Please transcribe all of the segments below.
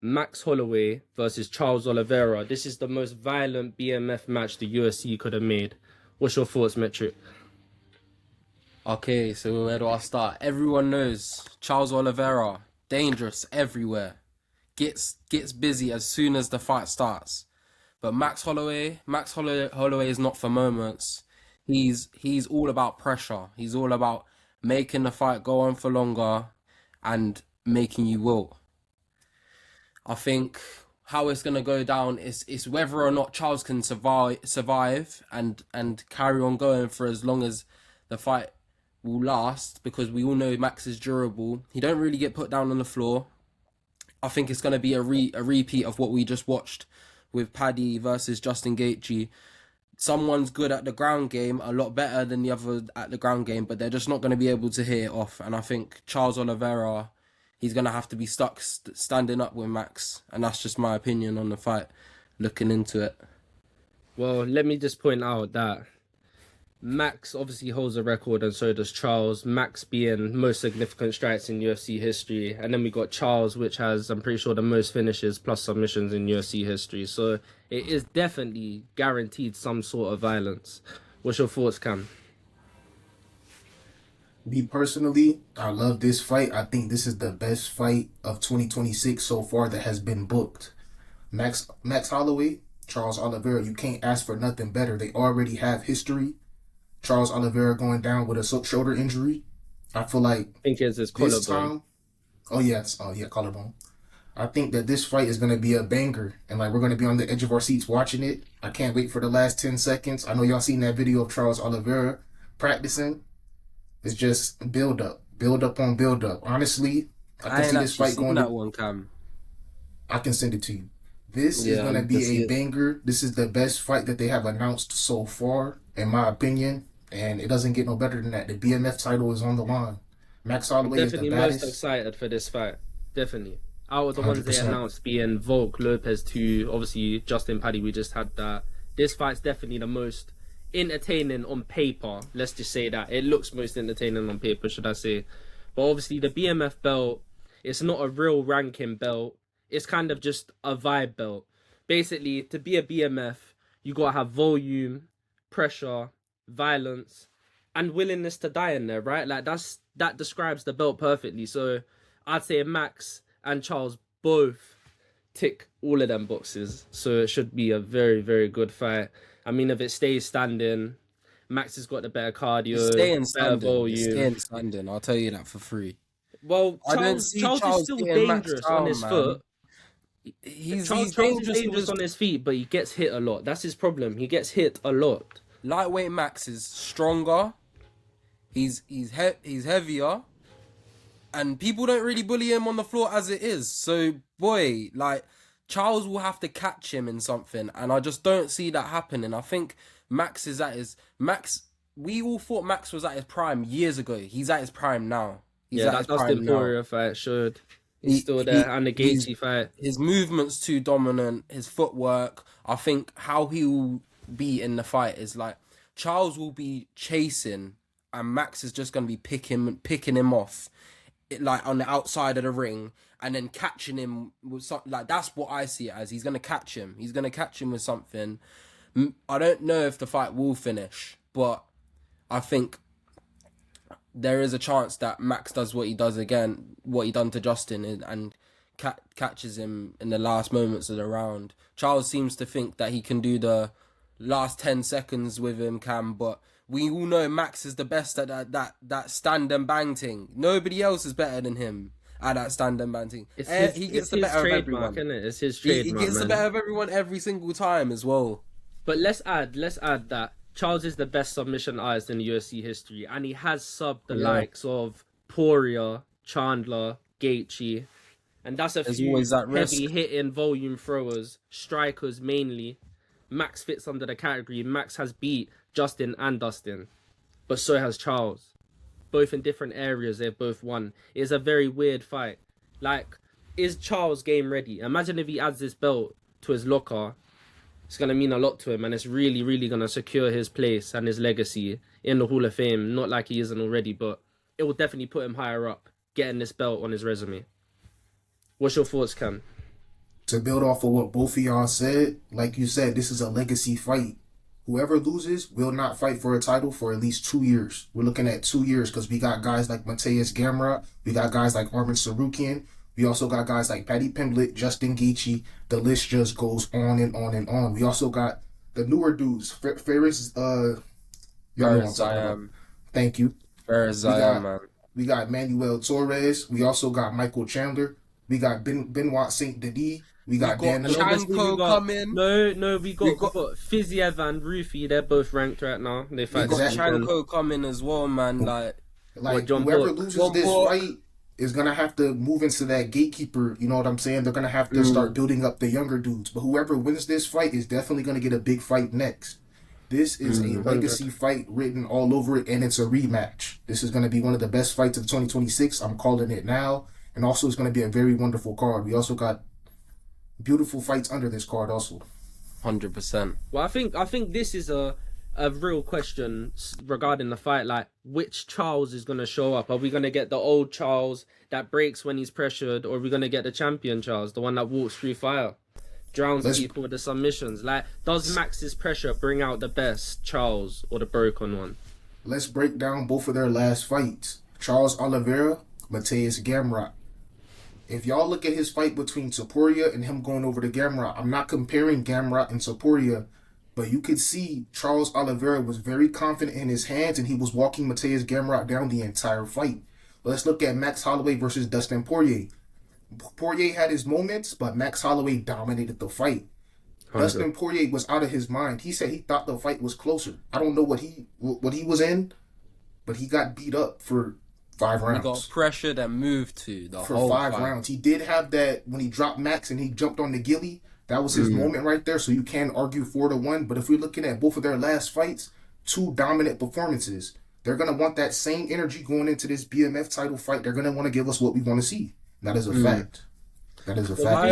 Max Holloway versus Charles Oliveira. This is the most violent BMF match the UFC could have made. What's your thoughts, Metric? Okay, so where do I start? Everyone knows Charles Oliveira, dangerous everywhere. Gets busy as soon as the fight starts. But Holloway is not for moments. He's all about pressure. He's all about making the fight go on for longer and making you wilt. I think how it's gonna go down is whether or not Charles can survive and carry on going for as long as the fight will last, because we all know Max is durable. He don't really get put down on the floor. I think it's gonna be a repeat of what we just watched with Paddy versus Justin Gaethje. Someone's good at the ground game, a lot better than the other at the ground game, but they're just not going to be able to hit it off. And I think Charles Oliveira, he's going to have to be stuck standing up with Max. And that's just my opinion on the fight, looking into it. Well, let me just point out that Max obviously holds a record, and so does Charles. Max being most significant strikes in UFC history, and then we got Charles, which has, I'm pretty sure, the most finishes plus submissions in UFC history. So it is definitely guaranteed some sort of violence. What's your thoughts, Cam? Me personally, I love this fight. I think this is the best fight of 2026 so far that has been booked. Max Holloway, Charles Oliveira, you can't ask for nothing better. They already have history. Charles Oliveira going down with a shoulder injury. I feel like I think it's his collarbone. Collarbone. I think that this fight is going to be a banger, and like we're going to be on the edge of our seats watching it. I can't wait for the last 10 seconds. I know y'all seen that video of Charles Oliveira practicing. It's just build up on build up. Honestly, I can see this fight going. That one, Cam. I can send it to you. This is going to be a banger. This is the best fight that they have announced so far, in my opinion, and it doesn't get no better than that. The BMF title is on the line. Max Holloway is the baddest. Definitely most excited for this fight. Definitely. Out of the ones 100%. They announced being Volk, Lopez to obviously Justin Paddy, we just had that. This fight's definitely the most entertaining on paper. Let's just say that. It looks most entertaining on paper, should I say. But obviously the BMF belt, it's not a real ranking belt. It's kind of just a vibe belt. Basically, to be a BMF, you gotta have volume, pressure, violence, and willingness to die in there, right? Like that describes the belt perfectly. So I'd say Max and Charles both tick all of them boxes. So it should be a very, very good fight. I mean, if it stays standing, Max has got the better cardio, better volume. It's staying standing. I'll tell you that for free. Well, Charles is still dangerous on his foot. Charles is dangerous on his feet, but he gets hit a lot. That's his problem. He gets hit a lot. Lightweight Max is stronger. He's heavier, and people don't really bully him on the floor as it is. So, boy, like Charles will have to catch him in something, and I just don't see that happening. I think Max is at his Max. We all thought Max was at his prime years ago. He's at his prime now. He's at his Dustin Poirier fight showed. He's still there, and the Gaethje fight. His movement's too dominant. His footwork. I think how he will be in the fight is like Charles will be chasing, and Max is just going to be picking him off, like on the outside of the ring, and then catching him with something. Like that's what I see it as. He's going to catch him. He's going to catch him with something. I don't know if the fight will finish, but I think there is a chance that Max does what he does again, what he done to Justin, and catches him in the last moments of the round. Charles seems to think that he can do the last 10 seconds with him, Cam, but we all know Max is the best at that stand and bang thing. Nobody else is better than him at that stand and bang thing. He gets the better of everyone. It's his trademark. He gets the better of everyone every single time as well. But let's add that Charles is the best submission artist in UFC history, and he has subbed the likes of Poirier, Chandler, Gaethje, and that's a few heavy hitting volume throwers, strikers mainly. Max fits under the category. Max has beat Justin and Dustin, but so has Charles. Both in different areas, they've both won. It's a very weird fight. Like, is Charles game ready? Imagine if he adds this belt to his locker. It's going to mean a lot to him, and it's really, really going to secure his place and his legacy in the Hall of Fame. Not like he isn't already, but it will definitely put him higher up, getting this belt on his resume. What's your thoughts, Cam? To build off of what both of y'all said, like you said, this is a legacy fight. Whoever loses will not fight for a title for at least 2 years. We're looking at 2 years because we got guys like Mateus Gamrot, we got guys like Arman Sarukian, we also got guys like Paddy Pimblett, Justin Gaethje. The list just goes on and on and on. We also got the newer dudes, Ferris. Y'all know what I'm talking about. Thank you. Ferris Zion, man. We got Manuel Torres. We also got Michael Chandler. We got Benoit Saint Denis. We got Dan. Chanko coming. No, we got Fiziev and Rufi. They're both ranked right now. They fight. Chanko coming as well, man. Like whoever loses this fight is gonna have to move into that gatekeeper. You know what I'm saying? They're gonna have to start building up the younger dudes. But whoever wins this fight is definitely gonna get a big fight next. This is a legacy fight written all over it, and it's a rematch. This is gonna be one of the best fights of 2026. I'm calling it now. And also, it's gonna be a very wonderful card. We also got beautiful fights under this card also. 100%. Well, I think this is a real question regarding the fight. Like, which Charles is going to show up? Are we going to get the old Charles that breaks when he's pressured, or are we going to get the champion Charles, the one that walks through fire, drowns people with the submissions? Like, does Max's pressure bring out the best Charles or the broken one? Let's break down both of their last fights. Charles Oliveira, Mateus Gamrot. If y'all look at his fight between Topuria and him going over to Gamrot, I'm not comparing Gamrot and Topuria, but you could see Charles Oliveira was very confident in his hands and he was walking Mateus Gamrot down the entire fight. Let's look at Max Holloway versus Dustin Poirier. Poirier had his moments, but Max Holloway dominated the fight. 100. Dustin Poirier was out of his mind. He said he thought the fight was closer. I don't know what he was in, but he got beat up for 5 rounds. He got pressured and moved to the for whole 5 fight. rounds. He did have that when he dropped Max and he jumped on the ghillie. That was his moment right there. So you can argue 4-1. But if we're looking at both of their last fights, 2 dominant performances. They're gonna want that same energy going into this BMF title fight. They're gonna want to give us what we want to see. That is a fact. That is a fact.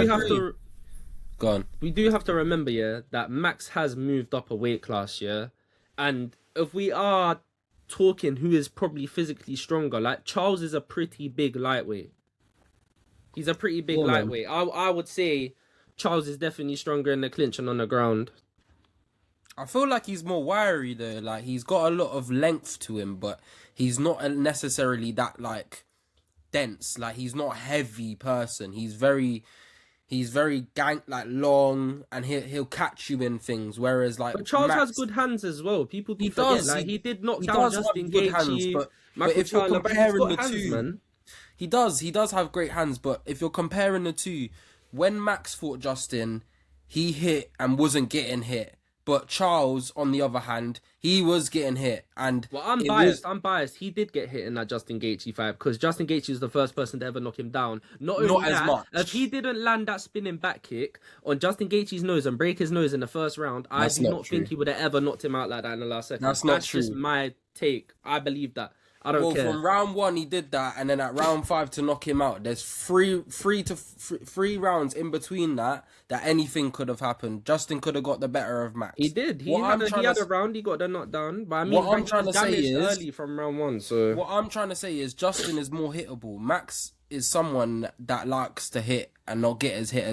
We do have to remember, that Max has moved up a weight class, and if we are talking who is probably physically stronger, like Charles is a pretty big lightweight. He's a pretty big lightweight. I would say Charles is definitely stronger in the clinch and on the ground. I feel like he's more wiry though. Like, he's got a lot of length to him, but he's not necessarily that like dense. Like, he's not a heavy person. He's very long, and he'll catch you in things. Whereas like, but Charles Max has good hands as well. People do forget. Like, he did knock down Justin Gaethje. But if you're comparing the hands, two, man. he does have great hands. But if you're comparing the two, when Max fought Justin, he hit and wasn't getting hit. But Charles, on the other hand, he was getting hit. And well, I'm biased. He did get hit in that Justin Gaethje fight because Justin Gaethje was the first person to ever knock him down. Not as much. If he didn't land that spinning back kick on Justin Gaethje's nose and break his nose in the first round, I do not think he would have ever knocked him out like that in the last second. That's not true. That's just my take. I believe that. I don't care. From round 1 he did that, and then at round 5 to knock him out. There's three rounds in between that anything could have happened. Justin could have got the better of Max. He did. He had a round. He got the knockdown. But I mean, what I'm trying to say is early from round 1. So what I'm trying to say is Justin is more hittable. Max is someone that likes to hit and not get as hit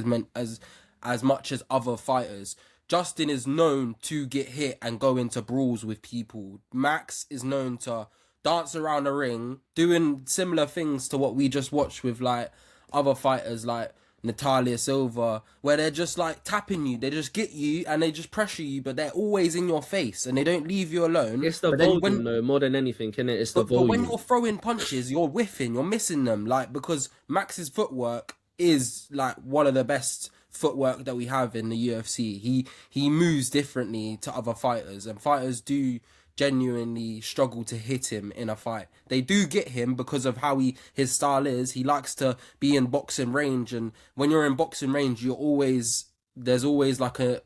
as much as other fighters. Justin is known to get hit and go into brawls with people. Max is known to dance around the ring, doing similar things to what we just watched with like other fighters like Natalia Silva, where they're just like tapping you, they just get you and they just pressure you, but they're always in your face and they don't leave you alone. It's the volume, though, more than anything, innit? It's the volume. But when you're throwing punches, you're whiffing, you're missing them, like, because Max's footwork is like one of the best footwork that we have in the UFC. He moves differently to other fighters, and fighters do genuinely struggle to hit him in a fight. They do get him because of how his style is. He likes to be in boxing range, and when you're in boxing range, there's always like a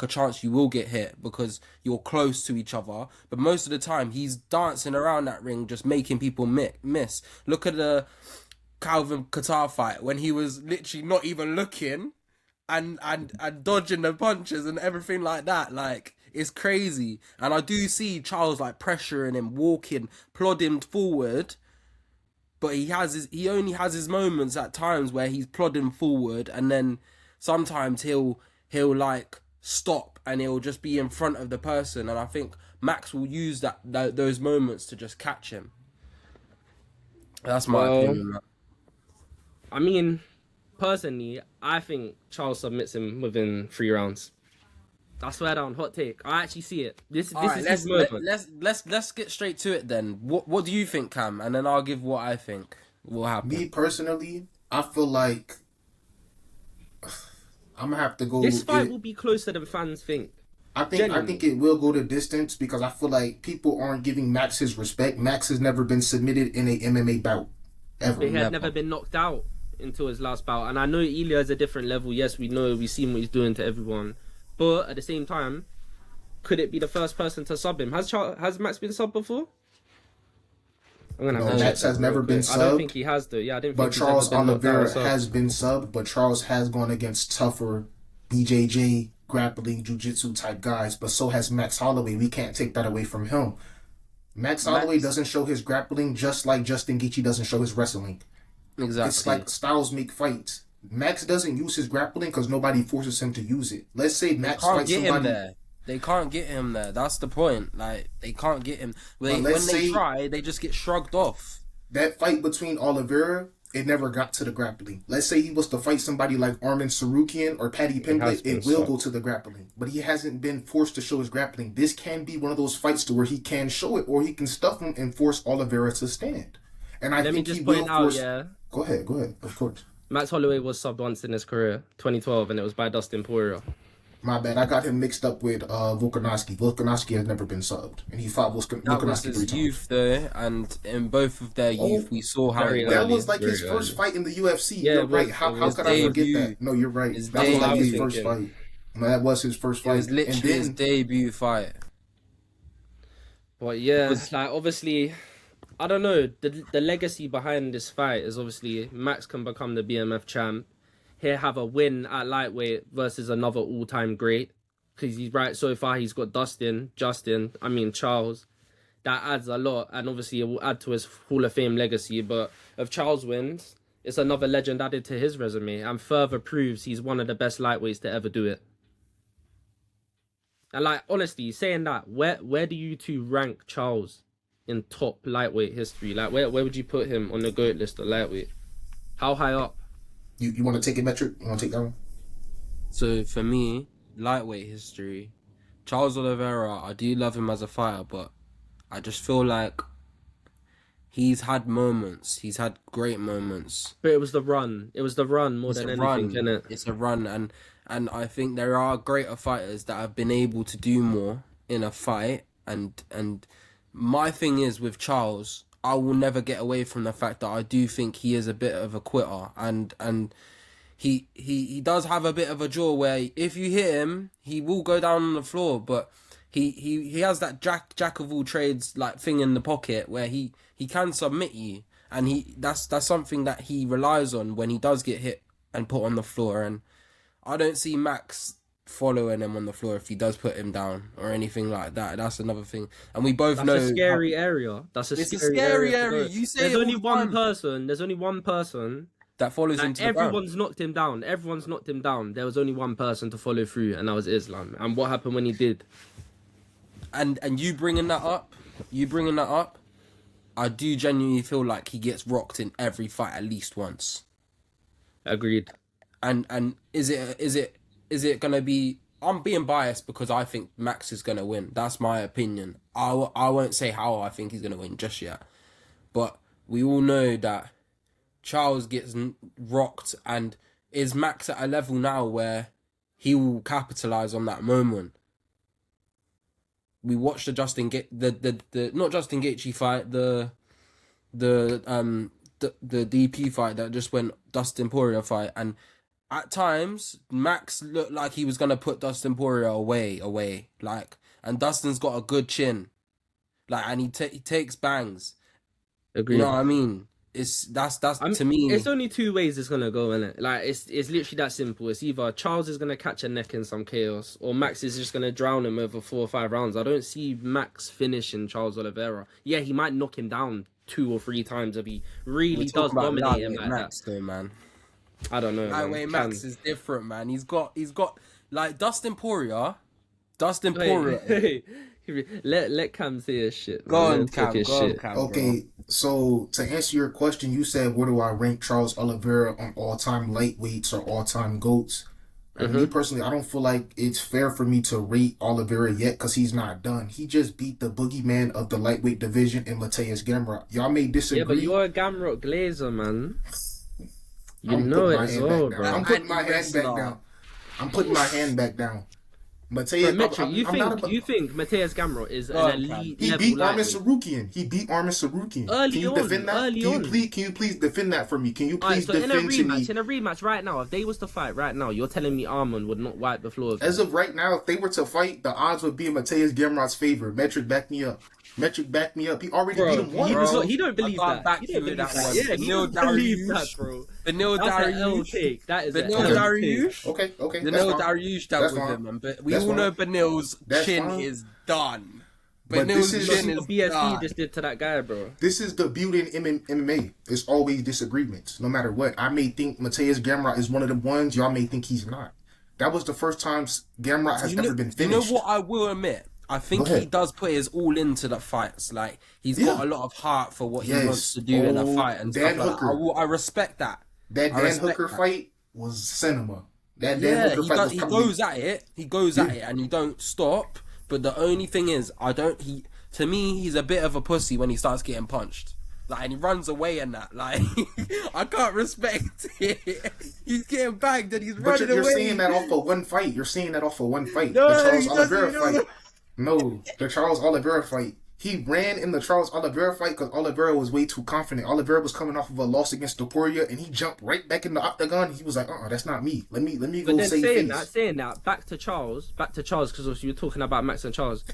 chance you will get hit because you're close to each other. But most of the time, he's dancing around that ring, just making people miss. Look at the Calvin Kattar fight when he was literally not even looking and dodging the punches and everything like that. Like, it's crazy. And I do see Charles like pressuring him, walking, plodding forward. but he only has his moments at times where he's plodding forward, and then sometimes he'll like stop and he'll just be in front of the person, and I think Max will use those moments to just catch him. That's my opinion. I mean, personally, I think Charles submits him within 3 rounds. I swear down, hot take. I actually see it. This is his moment. Let's get straight to it then. What do you think, Cam? And then I'll give what I think will happen. Me personally, I feel like I'm gonna have to go. This fight will be closer than fans think. I think it will go to distance because I feel like people aren't giving Max his respect. Max has never been submitted in a MMA bout ever. He had never been knocked out until his last bout. And I know Ilya is a different level. Yes, we know. We've seen what he's doing to everyone. But at the same time, could it be the first person to sub him? Has Max been subbed before? I'm gonna have to Max has never been subbed. I don't think he has though. Yeah, I didn't. But Charles Oliveira has been subbed. But Charles has gone against tougher BJJ, grappling, jiu-jitsu type guys. But so has Max Holloway. We can't take that away from him. Max Holloway doesn't show his grappling just like Justin Gaethje doesn't show his wrestling. Exactly. It's like styles make fights. Max doesn't use his grappling because nobody forces him to use it. Let's say Max fights somebody. They can't get him there. That's the point. Like, they can't get him. When they try, they just get shrugged off. That fight between Oliveira, it never got to the grappling. Let's say he was to fight somebody like Armin Sarukian or Paddy Pimblett, it will go to the grappling. But he hasn't been forced to show his grappling. This can be one of those fights to where he can show it or he can stuff him and force Oliveira to stand. And I think he will force... Go ahead, of course. Max Holloway was subbed once in his career, 2012, and it was by Dustin Poirier. My bad, I got him mixed up with Volkanovski. Volkanovski has never been subbed, and he fought Volkanovski 3 times. Youth though, and in both of their youth, we saw how that was like his first fight in the UFC. Yeah, you're right. How could I forget that? No, you're right. That was like his first fight. No, that was his first fight. It was literally his debut fight. But yeah, it's like obviously, I don't know. The legacy behind this fight is obviously Max can become the BMF champ. He'll have a win at lightweight versus another all-time great. Because he's right, so far he's got Charles. That adds a lot, and obviously it will add to his Hall of Fame legacy. But if Charles wins, it's another legend added to his resume, and further proves he's one of the best lightweights to ever do it. And like, honestly, saying that, where do you two rank Charles in top lightweight history? Like, where would you put him on the GOAT list of lightweight? How high up? You want to take a metric? You want to take that one? So for me, lightweight history, Charles Oliveira, I do love him as a fighter, but I just feel like he's had moments. He's had great moments. But it was the run. It was the run more than anything, isn't it? It's a run, and I think there are greater fighters that have been able to do more in a fight. And my thing is with Charles, I will never get away from the fact that I do think he is a bit of a quitter, and he does have a bit of a jaw where if you hit him, he will go down on the floor, but he has that jack of all trades like thing in the pocket where he can submit you, and that's something that he relies on when he does get hit and put on the floor. And I don't see Max following him on the floor if he does put him down or anything like that. That's another thing, and we both know that's a scary area. That's a scary area. You say there's only one person that follows him to the ground. Everyone's knocked him down. There was only one person to follow through, and that was Islam. And what happened when he did? And you bringing that up, I do genuinely feel like he gets rocked in every fight at least once. Agreed. And is it gonna be? I'm being biased because I think Max is gonna win. That's my opinion. I won't say how I think he's gonna win just yet, but we all know that Charles gets rocked, and is Max at a level now where he will capitalize on that moment. We watched the not Justin Gaethje fight, the DP fight that just went, Dustin Poirier fight, and at times Max looked like he was gonna put Dustin Poirier away, like, and Dustin's got a good chin, like, and he takes bangs. Agreed. You know what I mean? That's to me. It's only two ways it's gonna go, innit? Like, it's literally that simple. It's either Charles is gonna catch a neck in some chaos, or Max is just gonna drown him over 4 or 5 rounds. I don't see Max finishing Charles Oliveira. Yeah, he might knock him down 2 or 3 times if he We're really does talking about dominate him lightweight like Max, that. though, man. I don't know, man. Lightweight Max is different, man. He's got like Dustin Poirier. Dustin Poirier. Let Cam say his shit. Go Man. on, Cam. His Go on, shit. Cam. Okay, so to answer your question, you said where do I rank Charles Oliveira on all-time lightweights or all-time GOATs? And me personally, I don't feel like it's fair for me to rate Oliveira yet because he's not done. He just beat the boogeyman of the lightweight division in Mateus Gamrot. Y'all may disagree. Yeah, but you're a Gamrot Glazer, man. You I'm know putting it my as hand well, back bro. down. I'm putting my hand back down. I'm putting my hand back down. Mateus, But Mitchell, you I'm think Mateus Gamrot is an elite he level beat Armin lightweight? Sarukian. He beat Armin Sarukian. Early Can you on, defend that? early Can on. you please defend that for me? Can you Alright, please so in a defend to me? rematch right now, if they was to fight right now, you're telling me Armin would not wipe the floor with As him? of right now, if they were to fight, the odds would be in Mateus Gamrot's favor. Metric, back me up. Metric, back me up. He already beat him once. He don't believe I that. can't back He don't you believe with that that. one. Yeah, he Benil don't believe that, Dariush. bro. Benil That's an L Dariush. take. That is an Benil L take. Dariush. Okay, that's Benil fine. Dariush dealt That's with fine. him, man. But we That's all know fine. Benil's That's chin fine. is done. But Benil's this is- chin What is BSD done. just did to that guy, bro. This is the beauty in MMA. It's always disagreements, no matter what. I may think Mateus Gamrot is one of the ones. Y'all may think he's not. That was the first time Gamrot has ever been finished. You know what I will admit? I think Go ahead. he does put his all into the fights. Like, he's got a lot of heart for what he Yes. wants to do in a fight and Dan stuff like that. Hooker. I respect that. That I Dan respect Hooker that. fight was cinema. That Dan Yeah, Hooker he, fight does, was he probably... goes at it. He goes at it and he don't stop. But the only thing is, to me, he's a bit of a pussy when he starts getting punched. Like, and he runs away and that. Like, I can't respect it. He's getting bagged and he's But running you're away. seeing that off of one fight. You're seeing that off of one fight. No, the Charles he Oliveira doesn't, you know. fight. No, the Charles Oliveira fight. He ran in the Charles Oliveira fight because Oliveira was way too confident. Oliveira was coming off of a loss against Topuria, and he jumped right back in the octagon. He was like, that's not me. Let me But go then save face. saying that, back to Charles, because you're talking about Max and Charles.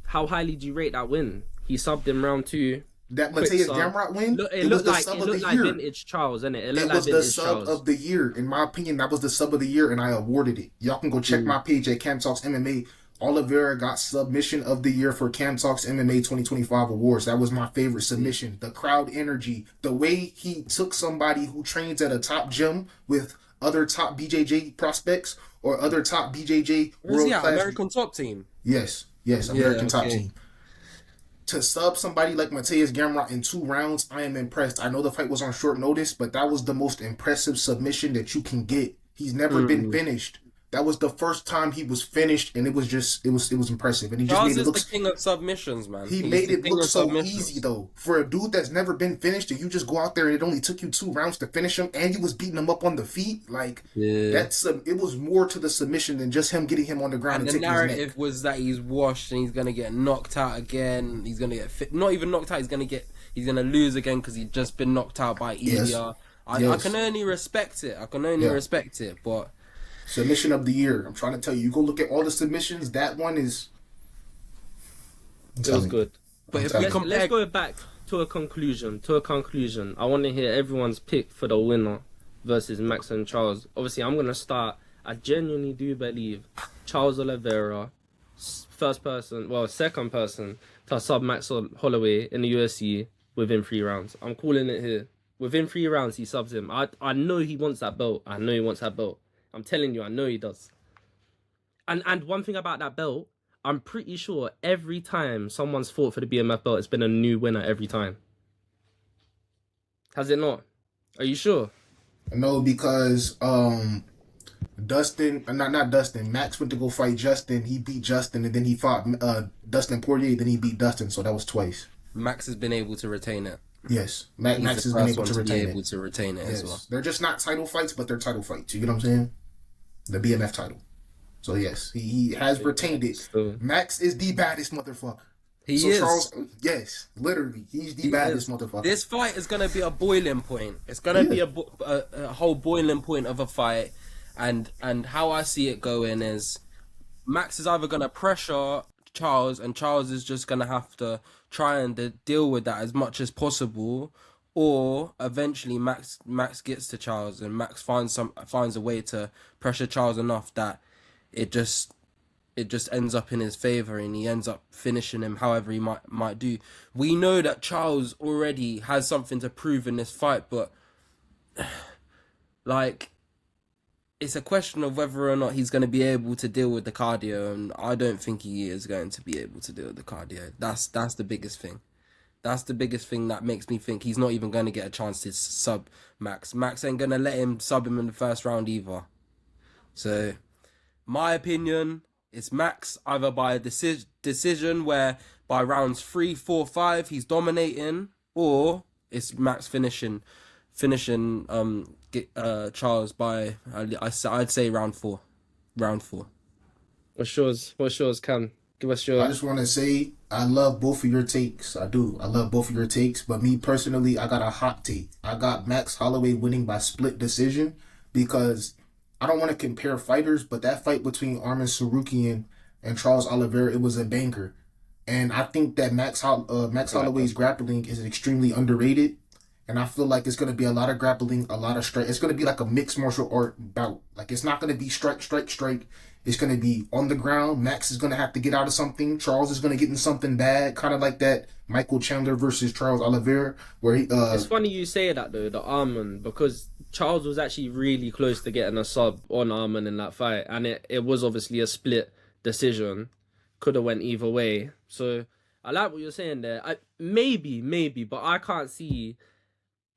How highly do you rate that win? He subbed him round 2. That Quick Mateus sub. Gamrot win, It was looked the like sub of the year. vintage Charles, innit? It looked It like was the vintage sub Charles. of the year. In my opinion, that was the sub of the year, and I awarded it. Y'all can go check my page at Cam Talks MMA. Oliveira got submission of the year for Cam Talks MMA 2025 awards. That was my favorite submission. The crowd energy, the way he took somebody who trains at a top gym with other top BJJ prospects or other top BJJ Where's he world at? class. American top team. Yes, American top okay. team. To sub somebody like Mateus Gamrot in 2 rounds, I am impressed. I know the fight was on short notice, but that was the most impressive submission that you can get. He's never been finished. That was the first time he was finished, and it was impressive. And he just Charles made it is look. the king of submissions, man. He He's made the it king look of so submissions. easy though. For a dude that's never been finished, and you just go out there and it only took you 2 rounds to finish him, and you was beating him up on the feet. Like it was more to the submission than just him getting him on the ground And and the taking his neck. narrative was that he's washed and he's gonna get knocked out again. He's gonna get not even knocked out. He's gonna lose again because he's just been knocked out by Ilya. I can only respect it. Respect it, but. Submission of the year. I'm trying to tell you. You go look at all the submissions. That one is. It was good. But if we compare, Let's go back to a conclusion. I want to hear everyone's pick for the winner versus Max and Charles. Obviously, I'm gonna start. I genuinely do believe Charles Oliveira, second person to sub Max Holloway in the UFC within 3 rounds. I'm calling it here. Within 3 rounds, he subs him. I know he wants that belt. I'm telling you, I know he does. And one thing about that belt, I'm pretty sure every time someone's fought for the BMF belt, it's been a new winner every time. Has it not? Are you sure? No, because Dustin, not Dustin. Max went to go fight Justin. He beat Justin, and then he fought Dustin Poirier. Then he beat Dustin. So that was twice. Max has been able to retain it. Yes, Max He's has the been first able one to to be retain able it. to retain it as Yes, well. they're just not title fights, but they're title fights. You get what I'm saying? The BMF title. So yes, he has retained it. Max is the baddest motherfucker. He so is. Charles, yes, literally, he's the baddest motherfucker. This fight is gonna be a boiling point. It's gonna be a whole boiling point of a fight, and how I see it going is, Max is either gonna pressure Charles, and Charles is just gonna have to try and deal with that as much as possible, or eventually Max gets to Charles, and Max finds a way to pressure Charles enough that it just it just ends up in his favor, and he ends up finishing him however he might do. We know that Charles already has something to prove in this fight, but like, it's a question of whether or not he's going to be able to deal with the cardio, and I don't think he is going to be able to deal with the cardio. That's the biggest thing. That's the biggest thing that makes me think he's not even going to get a chance to sub Max. Max ain't going to let him sub him in the first round either. So, my opinion, it's Max either by a decision where by rounds 3, 4, 5 he's dominating, or it's Max finishing Charles by I'd say round 4. What's yours, Cam? Give us your... I just want to say I love both of your takes. I do. I love both of your takes. But me personally, I got a hot take. I got Max Holloway winning by split decision because I don't want to compare fighters, but that fight between Arman Tsarukyan and Charles Oliveira, it was a banger. And I think that Max Holloway's grappling is extremely underrated. And I feel like it's going to be a lot of grappling, a lot of strike. It's going to be like a mixed martial art bout. Like, it's not going to be strike. It's going to be on the ground. Max is going to have to get out of something. Charles is going to get in something bad. Kind of like that Michael Chandler versus Charles Oliveira. Where he, It's funny you say that, though, the Arman, because Charles was actually really close to getting a sub on Arman in that fight. And it was obviously a split decision. Could have went either way. So I like what you're saying there. Maybe, but I can't see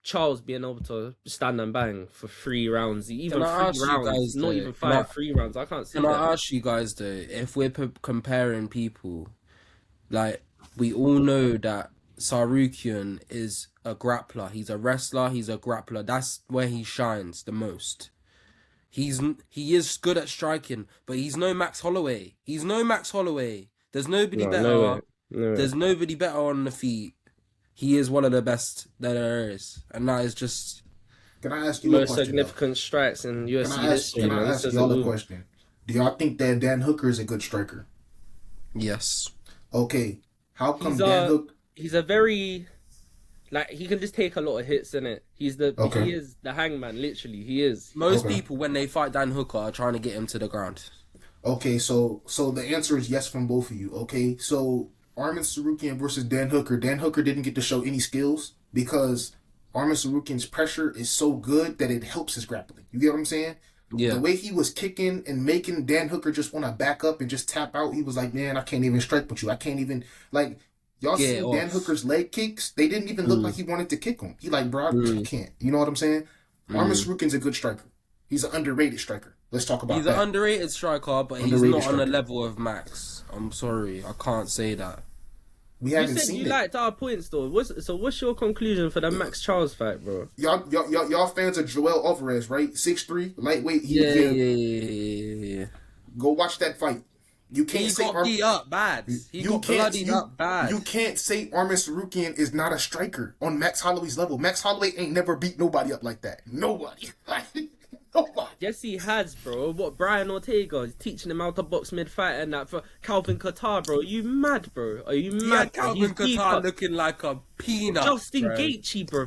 Charles being able to stand and bang for 3 rounds, even 3 rounds, not even 5, 3 rounds. I can't see that. Can I ask you guys though, if we're comparing people, like, we all know that Tsarukyan is a grappler. He's a wrestler. He's a grappler. That's where he shines the most. He is good at striking, but he's no Max Holloway. There's nobody better. No way. There's nobody better on the feet. He is one of the best that there is, and that is just... Can I ask you a most question? significant strikes in UFC history. Can I ask y'all a question? Do y'all think that Dan Hooker is a good striker? Yes. Okay. How come Dan Hooker... He's a very... Like, he can just take a lot of hits, innit? He is the hangman, literally. He is. Most people, when they fight Dan Hooker, are trying to get him to the ground. Okay, so the answer is yes from both of you, okay? So... Arman Tsarukyan versus Dan Hooker. Dan Hooker didn't get to show any skills because Arman Tsarukyan's pressure is so good that it helps his grappling. You get what I'm saying? Yeah. The way he was kicking and making Dan Hooker just want to back up and just tap out, he was like, man, I can't even strike with you. I can't even, like, y'all see Dan Hooker's leg kicks? They didn't even look like he wanted to kick him. He like, bro, I can't. You know what I'm saying? Arman Tsarukyan's a good striker. He's an underrated striker. Let's talk about that. He's an underrated striker, but he's not on the level of Max. I'm sorry, I can't say that. We haven't seen it. You said you liked our points, though. What's your conclusion for the Max Charles fight, bro? Y'all fans of Joel Alvarez, right? 6'3", lightweight. Yeah. Go watch that fight. You can't say got beat up bad. He got bloodied up bad. You can't say Arman Tsarukyan is not a striker on Max Holloway's level. Max Holloway ain't never beat nobody up like that. Nobody. Nobody. Yes, he has, bro. What, Brian Ortega is teaching him how to box mid-fight and that for Calvin Qatar, bro. Are you mad, bro? Are you mad? Calvin Qatar looking like a peanut. Justin Gaethje, bro.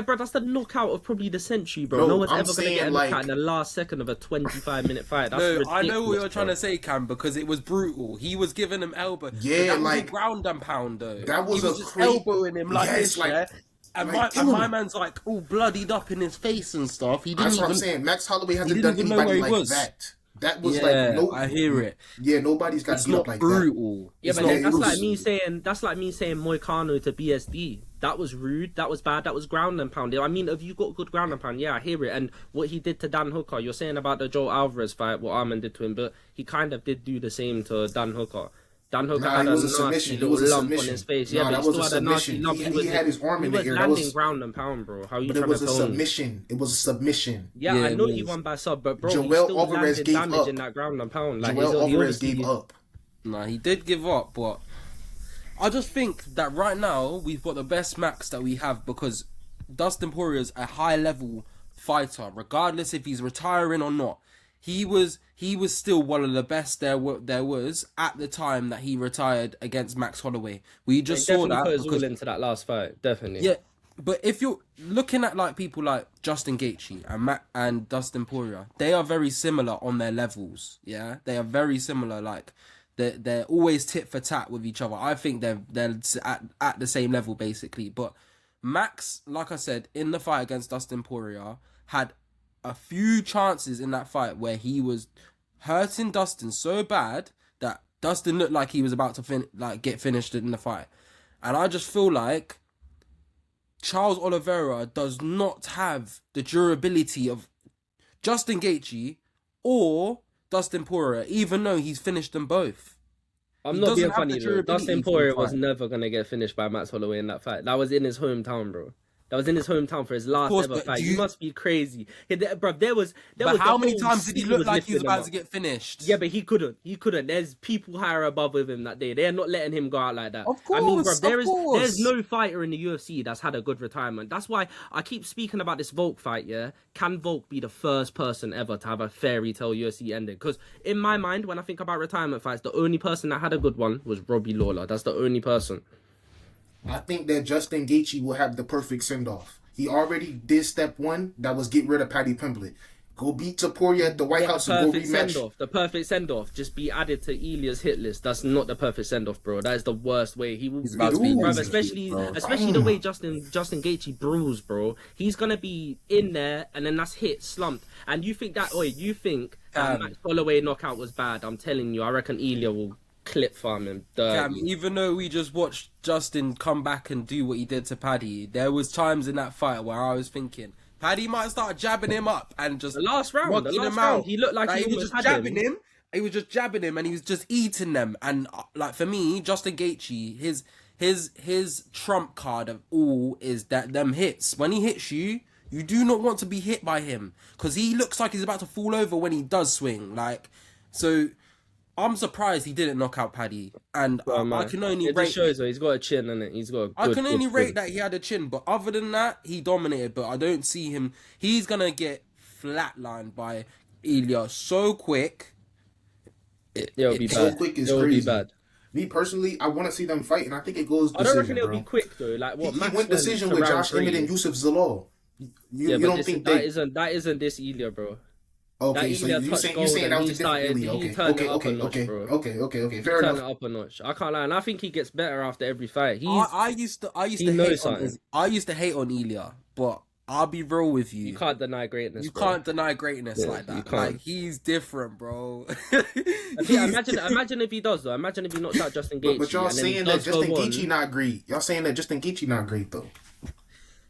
Bro, that's the knockout of probably the century, bro. No one's ever going to get a knockout in the last second of a 25-minute fight. That's ridiculous, I know what you're trying to say, Cam, because it was brutal. He was giving him elbow. Yeah, that was like a ground and pound, though. That was he was just elbowing him like this, like... And my man's like all bloodied up in his face and stuff. That's what I'm saying. Max Holloway hasn't done anybody like that. That was I hear it. Yeah, nobody's got beat up like brutal. That. Yeah, but that's like me saying Moicano to BSD. That was rude. That was bad. That was ground and pound. I mean, if you got good ground and pound, yeah, I hear it. And what he did to Dan Hooker, you're saying about the Joe Alvarez fight, what Arman did to him, but he kind of did do the same to Dan Hooker. Dan Hooker had a nasty little lump on his face. Yeah, but he still had a nasty lump. He had his arm in the air. He was landing ground and pound, bro. How you trying to tell me? But it was a submission. It was a submission. Yeah, I know he won by sub, but bro, he still Alvarez landed gave damage up. in that ground and pound. Like, Joel Alvarez gave up. Nah, he did give up, but I just think that right now we've got the best Max that we have because Dustin Poirier's a high-level fighter, regardless if he's retiring or not. He was still one of the best there was at the time that he retired against Max Holloway. We just saw that put us all into that last fight, definitely. Yeah, But if you're looking at like people like Justin Gaethje and Dustin Poirier, they are very similar on their levels. Yeah, they are very similar. Like they're always tit for tat with each other. I think they're at the same level basically. But Max, like I said, in the fight against Dustin Poirier, had a few chances in that fight where he was hurting Dustin so bad that Dustin looked like he was about to get finished in the fight. And I just feel like Charles Oliveira does not have the durability of Justin Gaethje or Dustin Poirier, even though he's finished them both. I'm not being funny though. Dustin Poirier was never gonna get finished by Max Holloway in that fight. That was in his hometown, bro. That was in his hometown for his last ever fight. You must be crazy, bro. There was. But how many times did he look like he was about to get finished? Yeah, but he couldn't. He couldn't. There's people higher above with him that day. They're not letting him go out like that. Of course, I mean, bro, there's no fighter in the UFC that's had a good retirement. That's why I keep speaking about this Volk fight. Yeah, can Volk be the first person ever to have a fairy tale UFC ending? Because in my mind, when I think about retirement fights, the only person that had a good one was Robbie Lawler. That's the only person. I think that Justin Gaethje will have the perfect send off. He already did step one. That was get rid of Paddy Pimblett. Go beat Topuria at the White House and go rematch. The perfect send-off. Just be added to Ilya's hit list. That's not the perfect send-off, bro. That is the worst way. He will, especially the way Justin Gaethje brawls, bro. He's gonna be in there, and then that's hit slumped. And you think that Max Holloway knockout was bad? I'm telling you, I reckon Ilya will clip farm him. Even though we just watched Justin come back and do what he did to Paddy, there was times in that fight where I was thinking Paddy might start jabbing him up and just the last round, he looked like he was just jabbing him. He was just jabbing him and he was just eating them. And like for me, Justin Gaethje, his trump card of all is that them hits. When he hits you, you do not want to be hit by him because he looks like he's about to fall over when he does swing. So I'm surprised he didn't knock out Paddy, and I can only rate. It just shows he's got a chin, and he's got. I can only rate that he had a chin, but other than that, he dominated. But I don't see him. He's gonna get flatlined by Ilya so quick. It'll be bad. So quick is crazy. Be bad. Me personally, I want to see them fight, and I think it goes decision. I don't reckon it'll be quick though. Like what? He went decision with Josh Emmett and Yusuf Zalal. You don't think that isn't this Ilya, bro. Okay, so you're saying that was a different Ilya. Okay. Fair enough. Turn it up a notch. I can't lie, and I think he gets better after every fight. I used to hate on Ilya, but I'll be real with you. You can't deny greatness. You can't deny greatness like that. Like he's different, bro. Imagine if he does though. Imagine if he knocks out Justin Gaethje. But y'all saying that Justin Gaethje not great. Y'all saying that Justin Gaethje not great though.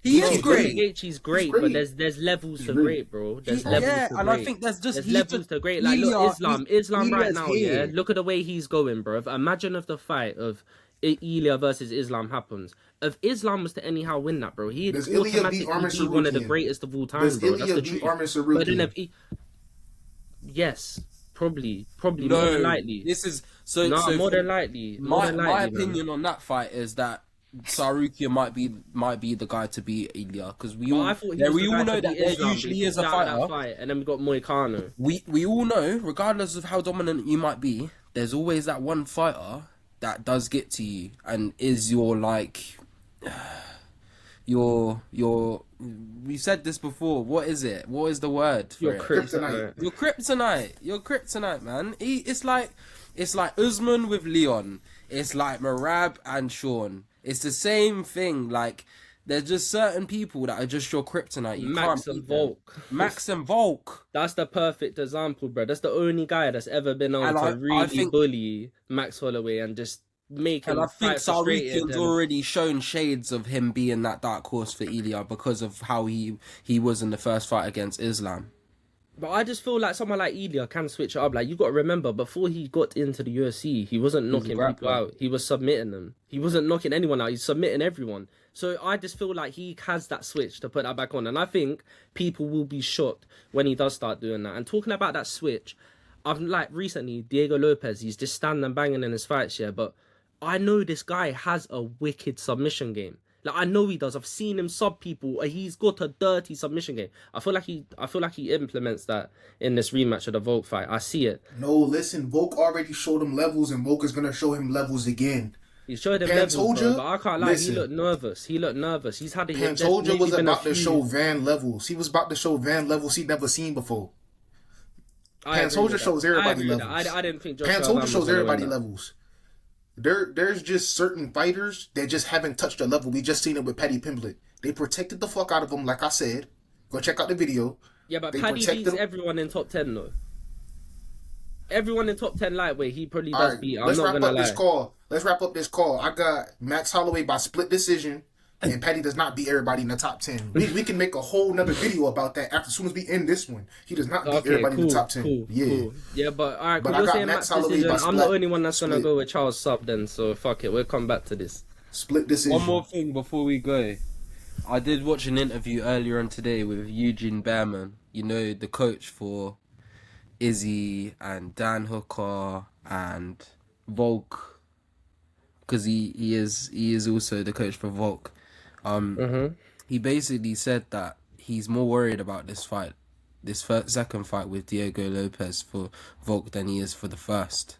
He's great. Gaethje's great, but there's levels to great, bro. There's levels to great. And I think there's levels to great. Like look, Islam right now, yeah. Look at the way he's going, bro. Imagine if the fight of Ilya versus Islam happens. If Islam was to anyhow win that, bro, he'd automatically be one of the greatest of all time, bro. That's the truth. But then if yes, probably more than likely. This is more than likely. My opinion on that fight is that Sarukian might be the guy to beat Ilya because we all know that there usually is a fighter. And then we got Moicano. We all know, regardless of how dominant you might be, there's always that one fighter that does get to you and is your we said this before. What is it? What is the word for your kryptonite? Your kryptonite, man. It's like Usman with Leon. It's like Merab and Sean. It's the same thing. Like, there's just certain people that are just your kryptonite. Max and Volk. Max and Volk. That's the perfect example, bro. That's the only guy that's ever been able to really bully Max Holloway and just make him. And I think Sarukian's already shown shades of him being that dark horse for Ilya because of how he was in the first fight against Islam. But I just feel like someone like Ilya can switch it up. Like, you got to remember, before he got into the UFC, he wasn't knocking people out. He was submitting them. He wasn't knocking anyone out. He's submitting everyone. So I just feel like he has that switch to put that back on. And I think people will be shocked when he does start doing that. And talking about that switch, I've recently, Diego Lopez, he's just standing banging in his fights, yeah. But I know this guy has a wicked submission game. Like, I know he does. I've seen him sub people. He's got a dirty submission game. I feel like he implements that in this rematch of the Volk fight. I see it. No, listen, Volk already showed him levels, and Volk is gonna show him levels again. He showed him levels, bro, Pantoja, but I can't lie. listen. He looked nervous. He's had a Pantoja was maybe been a about to few- show Van levels. He was about to show Van levels he'd never seen before. Pantoja shows everybody levels. I didn't think Joshua Pantoja Van shows was gonna everybody win that. levels. There's just certain fighters that just haven't touched a level. We just seen it with Paddy Pimblett. They protected the fuck out of him, like I said. Go check out the video. Yeah, but They Paddy protect beats him. everyone in top 10 though. Everyone in top 10 lightweight, he probably All does right, beat. I'm let's not wrap gonna up lie. this call. Let's wrap up this call. I got Max Holloway by split decision, and Paddy does not beat everybody in the top 10. We can make a whole nother video about that after as soon as we end this one. He does not beat everybody in the top 10. Cool. Yeah, but all right, But cool. I You're got saying Max Max Holloway decision. by I'm the split. only one that's gonna Split. go with Charles Sub then. So fuck it. We'll come back to this. Split decision. One more thing before we go. I did watch an interview earlier on today with Eugene Behrman, you know, the coach for Izzy and Dan Hooker and Volk, because he is also the coach for Volk. He basically said that he's more worried about this fight, second fight with Diego Lopez for Volk than he is for the first.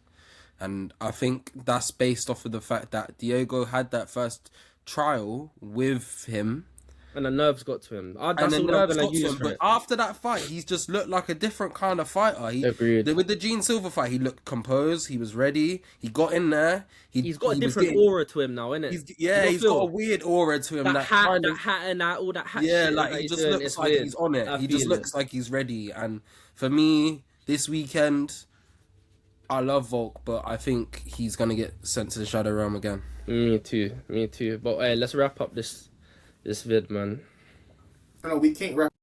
And I think that's based off of the fact that Diego had that first trial with him. And the nerves got to him. That's And then all I'm nerves gonna got to use him. for But it. after that fight, he's just looked like a different kind of fighter. Agreed. With the Gene Silver fight, he looked composed. He was ready. He got in there. He's got a he was different getting- aura to him now, innit? He's got a weird aura to him. that hat, kind that of, hat, and that all that hat. yeah, shit like that he he's just doing, looks it's like weird. he's on it. I He just feel looks like he's ready. And for me, this weekend, I love Volk, but I think he's gonna get sent to the Shadow Realm again. Me too. But hey, let's wrap up this vid, man. No, we can't wrap